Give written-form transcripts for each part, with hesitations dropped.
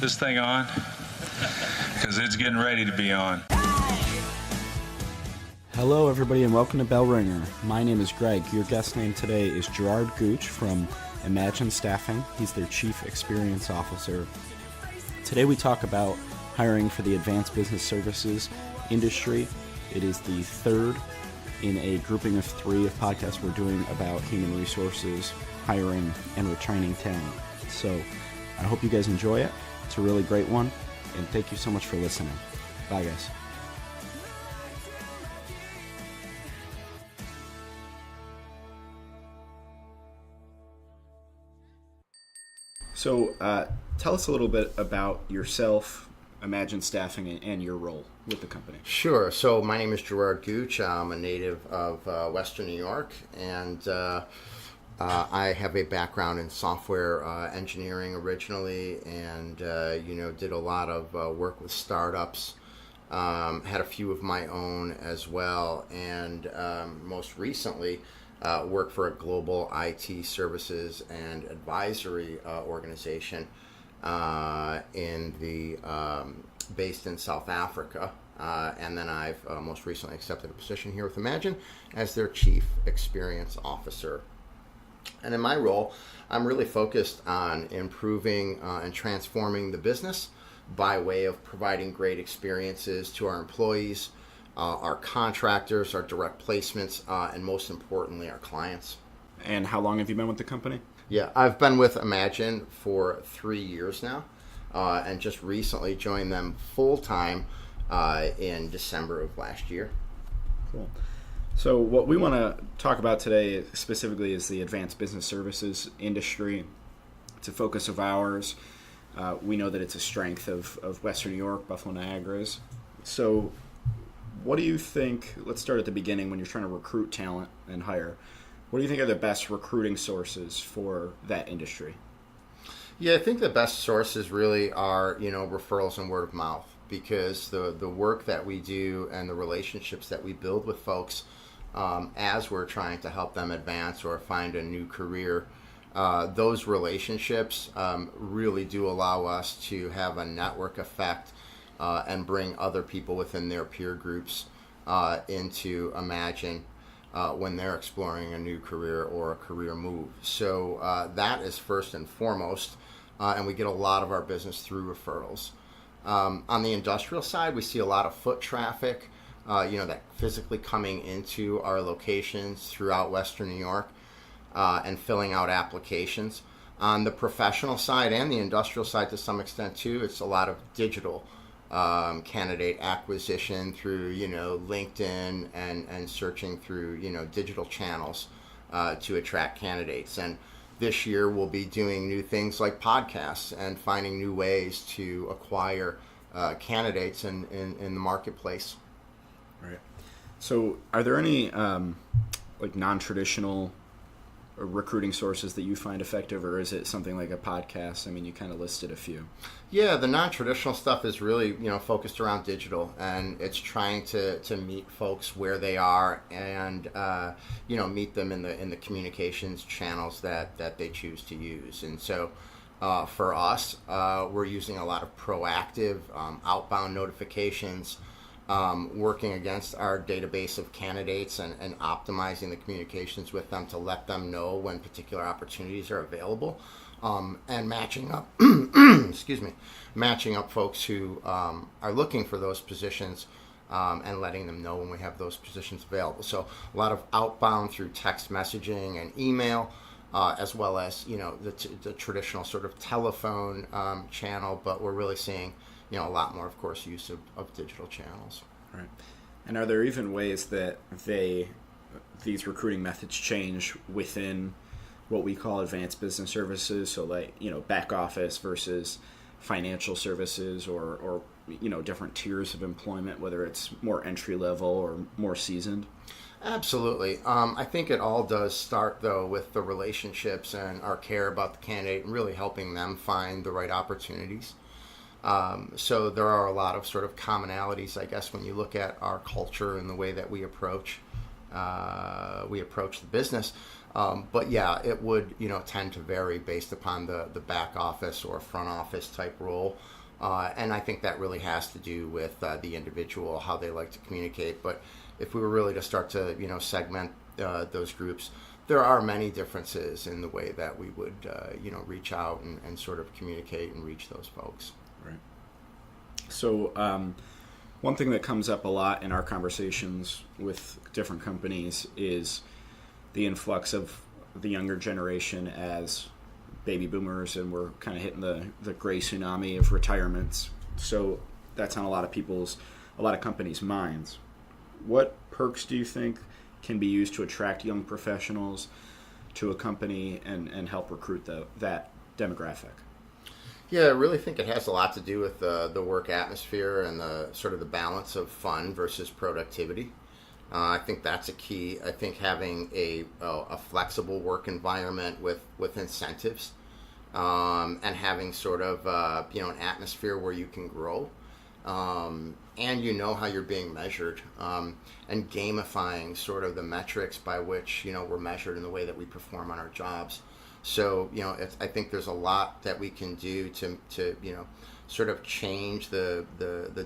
this thing on? Because it's getting ready to be on. Hello, everybody, and welcome to Bell Ringer. My name is Greg. Your guest name today is Gerard Gooch from Imagine Staffing. He's their Chief Experience Officer. Today we talk about hiring for the advanced business services industry. It is the third in a grouping of 3 of podcasts we're doing about human resources, hiring, and retraining talent. So I hope you guys enjoy it. It's a really great one, and thank you so much for listening. Bye, guys. So tell us a little bit about yourself, Imagine Staffing, and your role with the company. Sure. So my name is Gerard Gooch. I'm a native of Western New York, and I have a background in software engineering originally, and did a lot of work with startups. Had a few of my own as well, and most recently worked for a global IT services and advisory organization based in South Africa. And then I've most recently accepted a position here with Imagine as their Chief Experience Officer. And in my role, I'm really focused on improving and transforming the business by way of providing great experiences to our employees, our contractors, our direct placements, and most importantly, our clients. And how long have you been with the company? Yeah, I've been with Imagine for 3 years now, and just recently joined them full-time in December of last year. Cool. So what we want to talk about today specifically is the advanced business services industry. It's a focus of ours. We know that it's a strength of Western New York, Buffalo Niagara's. So what do you think, let's start at the beginning when you're trying to recruit talent and hire. What do you think are the best recruiting sources for that industry? Yeah, I think the best sources really are, referrals and word of mouth, because the work that we do and the relationships that we build with folks as we're trying to help them advance or find a new career, those relationships really do allow us to have a network effect and bring other people within their peer groups into Imagine when they're exploring a new career or a career move. So that is first and foremost, and we get a lot of our business through referrals. On the industrial side, we see a lot of foot traffic, that physically coming into our locations throughout Western New York and filling out applications. On the professional side and the industrial side to some extent too, it's a lot of digital candidate acquisition through, LinkedIn and searching through, digital channels to attract candidates. And this year we'll be doing new things like podcasts and finding new ways to acquire candidates in the marketplace. Right. So are there any non-traditional recruiting sources that you find effective, or is it something like a podcast? I mean, you kind of listed a few. Yeah, the non-traditional stuff is really, focused around digital, and it's trying to meet folks where they are and, meet them in the communications channels that they choose to use. And so for us, we're using a lot of proactive outbound notifications, working against our database of candidates and optimizing the communications with them to let them know when particular opportunities are available, and matching up matching up folks who are looking for those positions and letting them know when we have those positions available. So a lot of outbound through text messaging and email, as well as the traditional sort of telephone channel, but we're really seeing a lot more, of course, use of digital channels. Right. And are there even ways that these recruiting methods change within what we call advanced business services? So back office versus financial services or different tiers of employment, whether it's more entry level or more seasoned? Absolutely. I think it all does start, though, with the relationships and our care about the candidate and really helping them find the right opportunities. So there are a lot of sort of commonalities, I guess, when you look at our culture and the way that we approach we approach the business. But yeah, it would tend to vary based upon the back office or front office type role. And I think that really has to do with the individual, how they like to communicate. But if we were really to start to segment those groups, there are many differences in the way that we would reach out and sort of communicate and reach those folks. Right. So one thing that comes up a lot in our conversations with different companies is the influx of the younger generation as baby boomers, and we're kind of hitting the gray tsunami of retirements. So that's on a lot of companies' minds. What perks do you think can be used to attract young professionals to a company and help recruit that demographic? Yeah, I really think it has a lot to do with the work atmosphere and the sort of the balance of fun versus productivity. I think that's a key. I think having a flexible work environment with incentives and having sort of an atmosphere where you can grow and how you're being measured and gamifying sort of the metrics by which we're measured in the way that we perform on our jobs. So I think there's a lot that we can do to sort of change the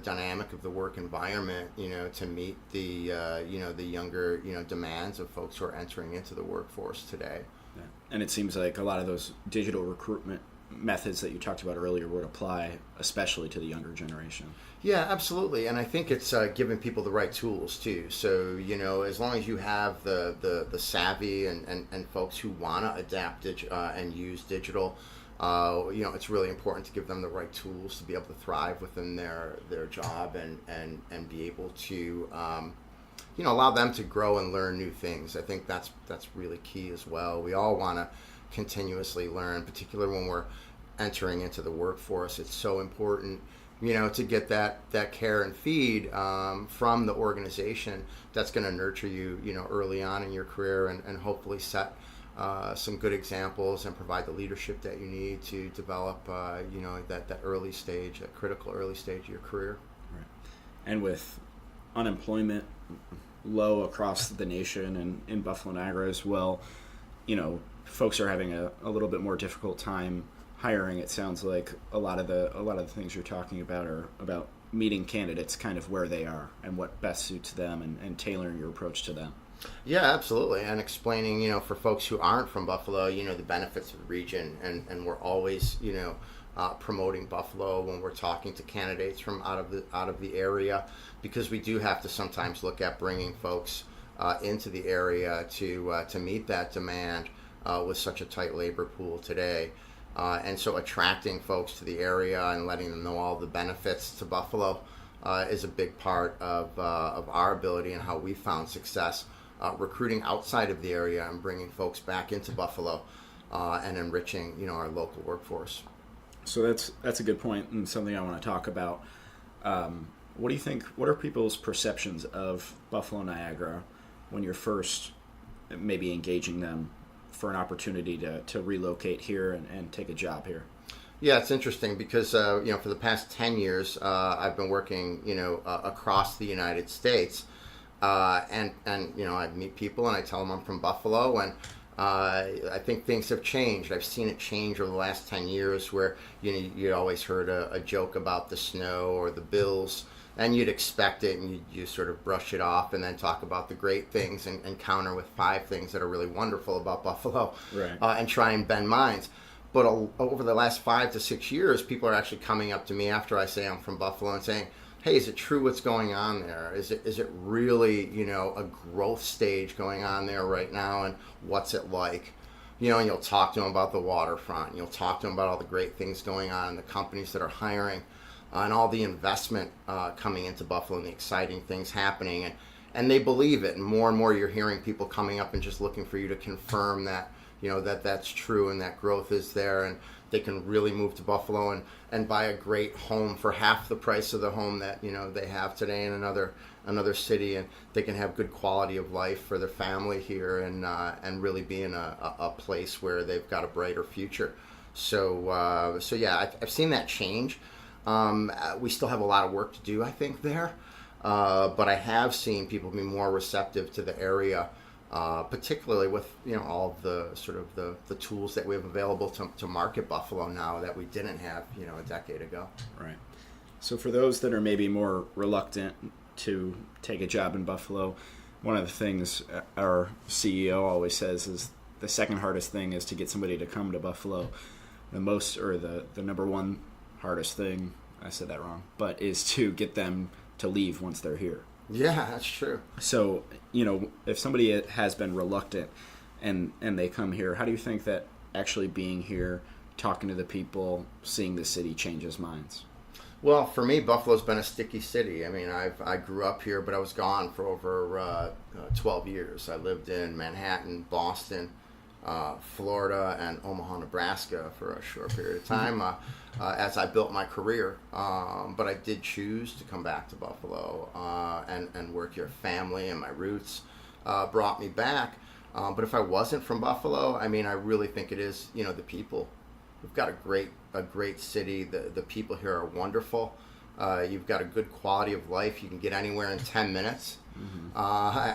dynamic of the work environment, to meet the the younger demands of folks who are entering into the workforce today. Yeah. And it seems like a lot of those digital recruitment methods that you talked about earlier would apply especially to the younger generation. Yeah, absolutely. And I think it's giving people the right tools too. So, as long as you have the savvy and folks who want to adapt and use digital, it's really important to give them the right tools to be able to thrive within their job and be able to allow them to grow and learn new things. I think that's really key as well. We all want to continuously learn, particularly when we're entering into the workforce. It's so important to get that care and feed from the organization that's going to nurture you early on in your career and hopefully set some good examples and provide the leadership that you need to develop that early stage, that critical early stage of your career. Right. And with unemployment low across the nation and in Buffalo Niagara as well, folks are having a little bit more difficult time hiring. It sounds like a lot of the things you're talking about are about meeting candidates kind of where they are and what best suits them and tailoring your approach to them. Yeah, absolutely. And explaining, for folks who aren't from Buffalo, the benefits of the region. And we're always, promoting Buffalo when we're talking to candidates from out of the area, because we do have to sometimes look at bringing folks into the area to meet that demand with such a tight labor pool today. And so attracting folks to the area and letting them know all the benefits to Buffalo is a big part of our ability and how we found success recruiting outside of the area and bringing folks back into Buffalo and enriching our local workforce. So that's a good point and something I want to talk about. What do you think? What are people's perceptions of Buffalo Niagara when you're first maybe engaging them for an opportunity to relocate here and take a job here? Yeah, it's interesting because for the past 10 years I've been working across the United States, and I meet people and I tell them I'm from Buffalo, and I think things have changed. I've seen it change over the last 10 years where you always heard a joke about the snow or the bills, and you'd expect it and you sort of brush it off and then talk about the great things and counter with 5 things that are really wonderful about Buffalo, right. And try and bend minds. But over the last 5 to 6 years, people are actually coming up to me after I say I'm from Buffalo and saying, hey, is it true what's going on there? Is it really, a growth stage going on there right now, and what's it like? And you'll talk to them about the waterfront, and you'll talk to them about all the great things going on, and the companies that are hiring, and all the investment coming into Buffalo and the exciting things happening. And they believe it, and more you're hearing people coming up and just looking for you to confirm that, that's true and that growth is there, and they can really move to Buffalo and buy a great home for half the price of the home that they have today in another city, and they can have good quality of life for their family here and really be in a place where they've got a brighter future. So yeah, I've seen that change. We still have a lot of work to do, I think, there. but I have seen people be more receptive to the area, particularly with all of the sort of the tools that we have available to market Buffalo now that we didn't have a decade ago. Right. So for those that are maybe more reluctant to take a job in Buffalo, one of the things our CEO always says is the second hardest thing is to get somebody to come to Buffalo. The number one hardest thing, I said that wrong, but is to get them to leave once they're here. Yeah, that's true. So, if somebody has been reluctant and they come here, how do you think that actually being here, talking to the people, seeing the city changes minds? Well, for me, Buffalo's been a sticky city. I mean, I grew up here, but I was gone for over 12 years. I lived in Manhattan, Boston, Florida, and Omaha, Nebraska for a short period of time as I built my career. But I did choose to come back to Buffalo and work here. Family and my roots brought me back. But if I wasn't from Buffalo, I mean, I really think it is, the people. We've got a great city. The people here are wonderful. You've got a good quality of life. You can get anywhere in 10 minutes. Mm-hmm.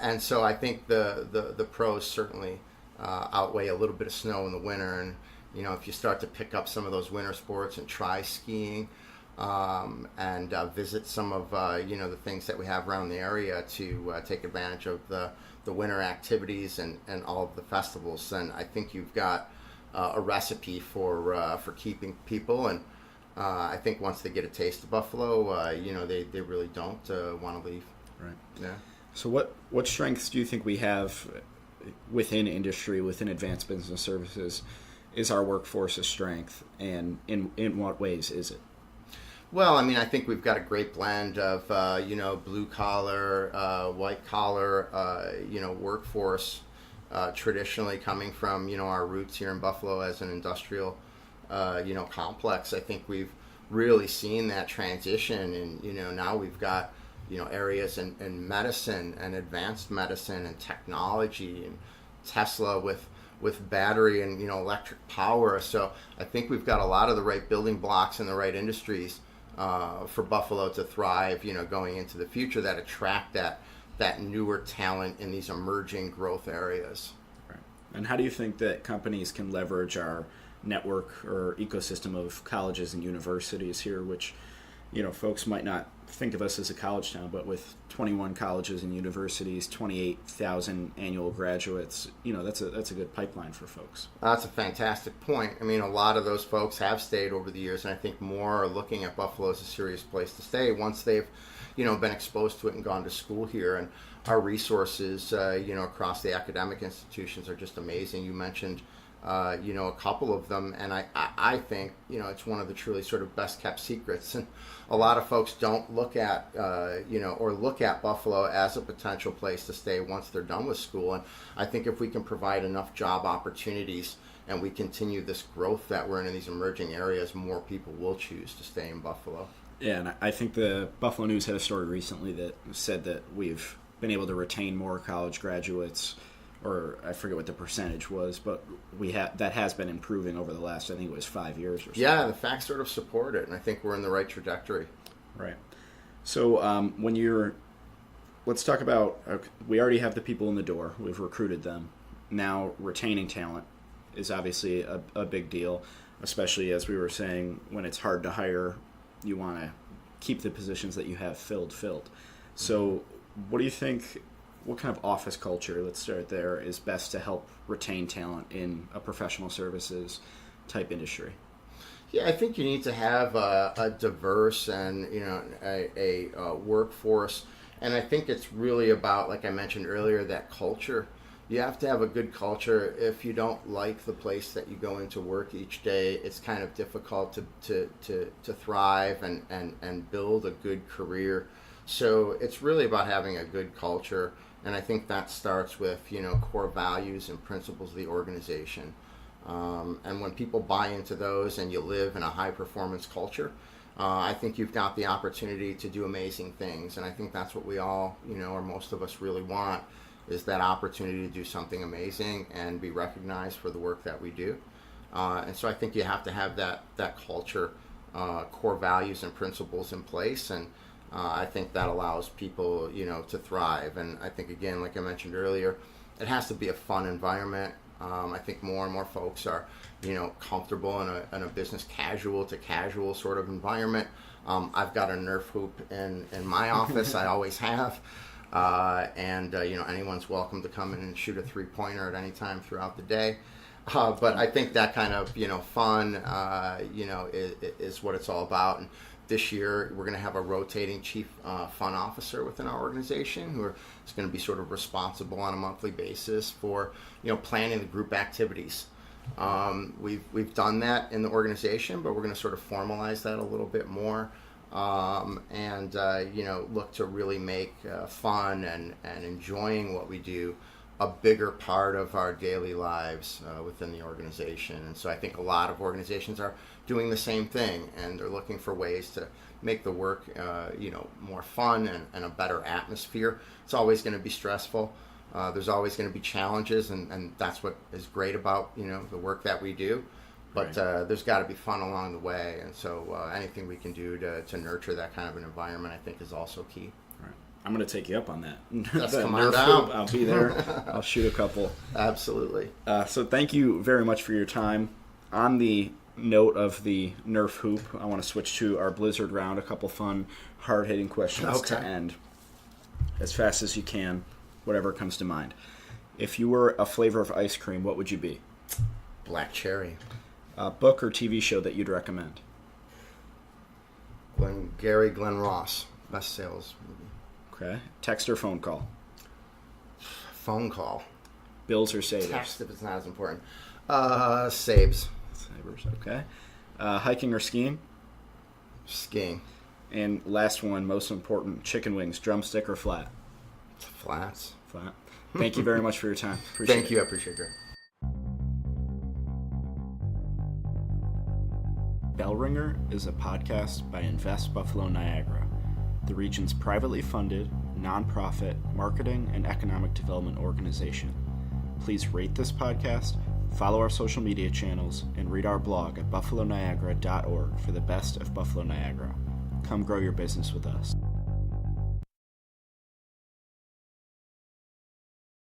And so I think the pros certainly outweigh a little bit of snow in the winter. And, if you start to pick up some of those winter sports and try skiing and visit some of, the things that we have around the area to take advantage of the winter activities and all of the festivals, then I think you've got a recipe for keeping people, and I think once they get a taste of Buffalo, they really don't want to leave. Right. Yeah. So what strengths do you think we have within industry, within advanced business services? Is our workforce a strength, and in what ways is it? Well, I mean, I think we've got a great blend of blue collar, white collar, workforce. Traditionally coming from our roots here in Buffalo as an industrial complex. I think we've really seen that transition, and now we've got areas in medicine and advanced medicine and technology and Tesla with battery and electric power. So I think we've got a lot of the right building blocks and the right industries for Buffalo to thrive going into the future that attract that newer talent in these emerging growth areas. Right. And how do you think that companies can leverage our network or ecosystem of colleges and universities here, which, folks might not think of us as a college town, but with 21 colleges and universities, 28,000 annual graduates, that's a good pipeline for folks. That's a fantastic point. I mean, a lot of those folks have stayed over the years, and I think more are looking at Buffalo as a serious place to stay once they've been exposed to it and gone to school here. And our resources, across the academic institutions are just amazing. You mentioned, a couple of them, and I think, it's one of the truly sort of best kept secrets. And a lot of folks don't look at, or look at Buffalo as a potential place to stay once they're done with school. And I think if we can provide enough job opportunities and we continue this growth that we're in these emerging areas, more people will choose to stay in Buffalo. Yeah, and I think the Buffalo News had a story recently that said that we've been able to retain more college graduates, or I forget what the percentage was, but that has been improving over the last, I think it was 5 years or so. Yeah, the facts sort of support it, and I think we're in the right trajectory. Right. So let's talk about, we already have the people in the door, we've recruited them. Now retaining talent is obviously a big deal, especially as we were saying, when it's hard to hire, you want to keep the positions that you have filled. So what do you think, what kind of office culture, let's start there, is best to help retain talent in a professional services type industry? Yeah, I think you need to have a diverse and a workforce, and I think it's really about, like I mentioned earlier, that culture. You have to have a good culture. If you don't like the place that you go into work each day, it's kind of difficult to thrive and build a good career. So it's really about having a good culture, and I think that starts with core values and principles of the organization. And when people buy into those and you live in a high performance culture, I think you've got the opportunity to do amazing things. And I think that's what we all, or most of us really want, is that opportunity to do something amazing and be recognized for the work that we do. And so I think you have to have that culture, core values and principles in place. And I think that allows people, to thrive. And I think, again, like I mentioned earlier, it has to be a fun environment. I think more and more folks are, comfortable in a business casual to casual sort of environment. I've got a Nerf hoop in my office. I always have. Anyone's welcome to come in and shoot a 3-pointer at any time throughout the day. But I think that kind of, fun, is what it's all about. And this year, we're going to have a rotating chief fun officer within our organization who is going to be sort of responsible on a monthly basis for, planning the group activities. We've done that in the organization, but we're going to sort of formalize that a little bit more. Look to really make fun and enjoying what we do a bigger part of our daily lives within the organization. And so I think a lot of organizations are doing the same thing, and they're looking for ways to make the work more fun and a better atmosphere. It's always going to be stressful. There's always going to be challenges, and that's what is great about the work that we do. But there's got to be fun along the way, and so anything we can do to nurture that kind of an environment, I think, is also key. All right. I'm going to take you up on that. Let's come on down. I'll be there. I'll shoot a couple. Absolutely. So thank you very much for your time. On the note of the Nerf hoop, I want to switch to our Blizzard round, a couple fun, hard-hitting questions to end as fast as you can, whatever comes to mind. If you were a flavor of ice cream, what would you be? Black cherry. A book or TV show that you'd recommend? Glenn Ross, best sales movie. Okay. Text or phone call? Phone call. Bills or savers? Text if it's not as important. Saves. Savers, okay. Hiking or skiing? Skiing. And last one, most important, chicken wings, drumstick or flat? Flats. Flat. Thank you very much for your time. Appreciate Thank you. I appreciate it. Bell Ringer is a podcast by Invest Buffalo Niagara, the region's privately funded, nonprofit marketing and economic development organization. Please rate this podcast, follow our social media channels, and read our blog at buffaloniagara.org for the best of Buffalo Niagara. Come grow your business with us.